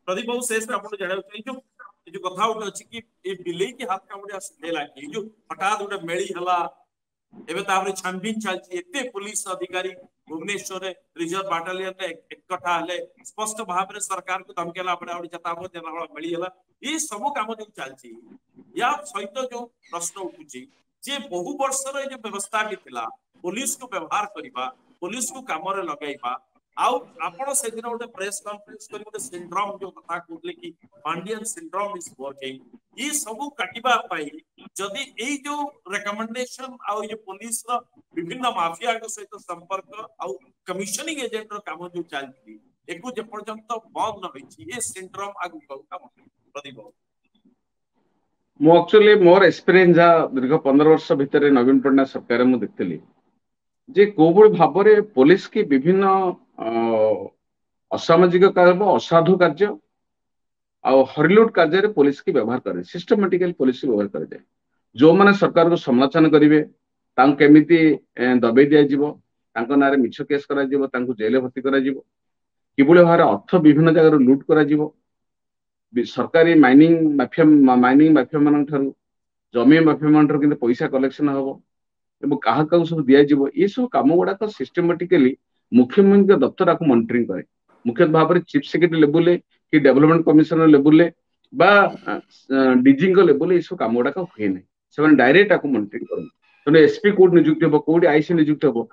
प्रदीप बाबू शेष में आपको जाना जो कथा गोटे अच्छी कि ये बिलेई की हाथ कामुड़िया सुनेला कि जो हठात गोटे मेली हला एबे तापर छानबीन चलती एते पुलिस अधिकारी भुवनेश्वर रिजर्व बाटालियन रे एकठा हले स्पष्ट भाव में सरकार को धमकेला पड़े और चेतावनी देला मिली हला ये सब काम जो चलती या सहित जो प्रश्न उठुची जे बहु वर्षर जो व्यवस्था भी थिला पुलिस को व्यवहार करबा पुलिस को काम रे लगाइबा आउ आपण से दिन गोटे प्रेस कॉन्फ्रेंस करी गोटे सिंड्रोम जो कथा कहले कि पांडियन सिंड्रोम इज वर्किंग ये सब काटिबा पाई जदि एई जो रिकमेंडेशन आउ ये पुलिस रो विभिन्न माफिया के सहित संपर्क आउ कमिशनिंग एजेंट रो काम जो चलती एको जे पर्यंत बंद न होई ये सिंड्रोम आगु काम प्रदीप मो एक्चुअली मोर एक्सपीरियंस दीर्घ 15 वर्ष भितर नवीन पटनायक सरकार मु देखली जे कोबल भाबरे पुलिस की विभिन्न असामाजिक कार्य असाधु कार्य हरिलुट कार्य पुलिस की व्यवहार करे सिस्टमेटिकली पुलिस की व्यवहार करे जो माने सरकार को समालोचना करेंगे केमिति दबे दिज्व ना मिछ केस कर जेल भर्ती कर भाव अर्थ विभिन्न जगह लुट कर सरकारी माइनिंग माफिया मान जमी माफिया मान पैसा कलेक्शन हम क्या सब दिज्व ये सब कम गुड़ाक सिस्टमेटिकली मुख्यमंत्री दफ्तर आपको मॉनिटरिंग करे मुख्य भाव में चीफ सेक्रेटरी लेवल कि development commissioner level DG level ये सब कम गुड़ाक हुए ना से डायरेक्ट आपको मॉनिटरिंग करें तेणु एसपी कोड नियुक्ति हम कौटी आईसी नियुक्ति हम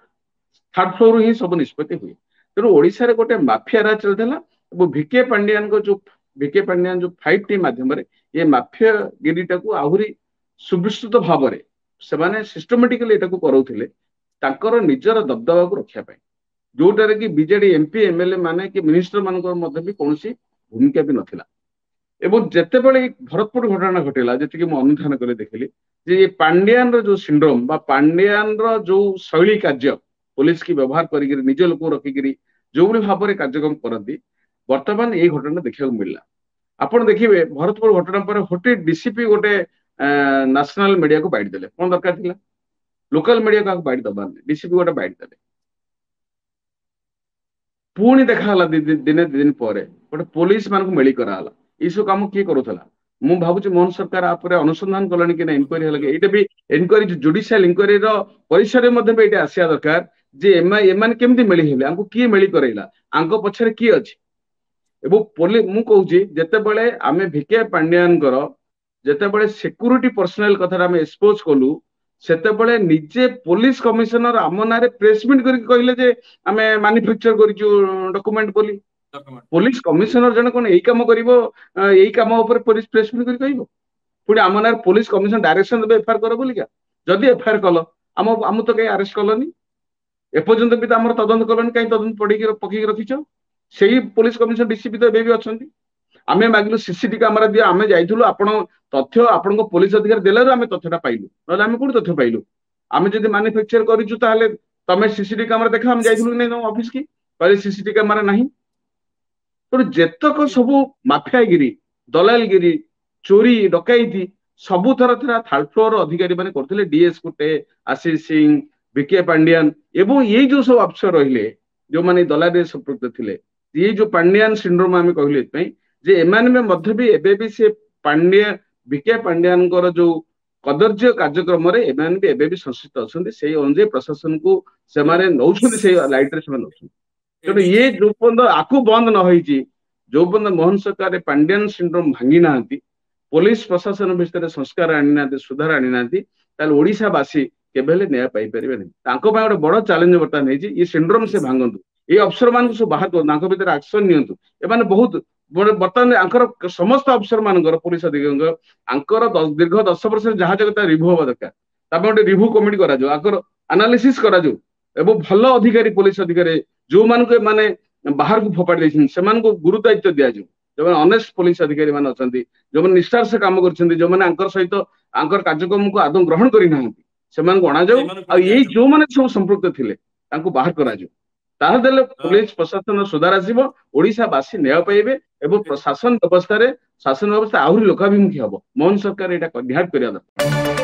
थर्ड फ्लोर ही सब निष्पत्ति हुए तेणु ओडिशा गोटे माफिया राज चलता भिके पांडियान जो 5 टी माध्यम ये माफिया गिरीटा को आहरी सुविस्तृत भाव से सिस्टमेटिकली कराउथिले निजर दबदबा को रक्षा पाए जोटारे कि बीजेडी एमपी एमएलए माने कि मिनिस्टर मानकर मध्य भी कौन भूमिका भी नथिला एवं जेतेबेले भरतपुर घटना घटिला जी अनुधान कर देखिली जे ये पांडियान जो सिंड्रोम बा पांडियान जो शैली कार्य पुलिस की व्यवहार करिक निज लोक रखिक जो भाव में कार्यक्रम करती वर्तमान ये घटना देखा मिलला आपड़ देखिए भरतपुर घटना पर गोटे डीसीपी गोटे नेशनल मीडिया को बाइट देले कौन दरकार थिला लोकल मीडिया को बाइट दबार डीसीपी गोटे बाइट देले पुणी देखा दिने दिन पर गोटे पुलिस मान को मेली कराला ये सब कम किए करूला मु भावुँ मोहन सरकार आप अनुसंधान कलानी कि इनक्वारी ये भी इनक्वारी जुडिशियल इनक्वारी परिसर में आसिया दरकार जे एम केमती मेली हेले आंको किए मेली करैला आंको पछरे किए अछि एवं मु कहूँ जितेबले आम भिके पांडियान जितेबले सिक्यूरीटी पर्सनल कथा आम एक्सपोज कलु सेतेबले निजे पुलिस कमिशनर आम ना प्रेस मीट कहले जे आम मैन्युफैक्चर कर डॉक्यूमेंट बोली पुलिस कमिशनर जन कौन यही कम कर यही कम पुलिस प्रेस मीट कर पुणी आम ना पुलिस कमिशनर डायरेक्शन देवे एफआईआर कर बोलिका जदि एफआईआर कल आम तो कहीं अरेस्ट कलनी एपर्यंत भी आम तदंत कलनी कहीं तदंत पकईक रखीच से पुलिस कमिशनर डीसीपी तो एवं भी अच्छा आम मागिलु सीसीटी कैमेरा दिया आम जाइलु आप तथ्य आपण पुलिस अधिकारी देलु आम तथ्यटा पाइलु ना आम कौन तथ्य पाइलु आम जब मैन्युफैक्चर करूँ तमें सीसीटी कैमेरा देखा आम जाइलु नहीं ऑफिस की कहले सीसीटी कैमेरा नहीं तो जेतक सब माफियागिरी दलालगिरी चोरी डकैती सबू थर थर्ड फ्लोर अधिकारी मैंने करते डीएस कुटे आशीष सिंह भिके पांडियान एवं ये जो सब अफसर रहिले जो मैंने दलाल संपृक्त थे ये जो पांडियान सिंड्रोम आम कहले जे एमान में मध्य भी एबे भी से पांड्या भिके पांडियान जो कदर्य कार्यक्रम एमान भी एबे भी संश्लिष्ट अच्छा से अनुजाई प्रशासन को से लाइट तेणु ये जो पर्यटन आपको बंद न होती जो पर्यटन मोहन सरकार पांडियान सिंड्रोम भांगी ना पुलिस प्रशासन भितर संस्कार आनी ना सुधार आनी ना ओडिशावासी केबेले न्याय पाई परिबे नहीं गोटे बड़ चैलेंज बर्तमान ये सिंड्रोम से भांगतु ये अफसर मान सब बाहर कर एक्शन नियंतु एमाने बहुत बर्तमान समस्त अफसर मान पुलिस अधिकारी दीर्घ 10 वर्ष जहाँ जगह रिव्यू हवा दरकार गोटे रिव्यू कमिटी कर एनालिसिस कर भल अधिकारी पुलिस अधिकारी जो मान माने बाहर को फोपाड़ी से गुरु दायित्व दि जाऊ जो अनेस्ट पुलिस अधिकारी मान अच्छा जो निष्ठार से कम कर सहित कार्यक्रम को आदौ ग्रहण करना से अणाऊ यही जो मैंने सब संपृक्त थे बाहर कराऊ तादेले पुलिस प्रशासन सुधार आसब ओडिशावासी न्याय पाइबे एवं प्रशासन व्यवस्था शासन व्यवस्था आहरी लोकाभिमुखी हम मोहन सरकार यहाँ निहात करिया दरकार।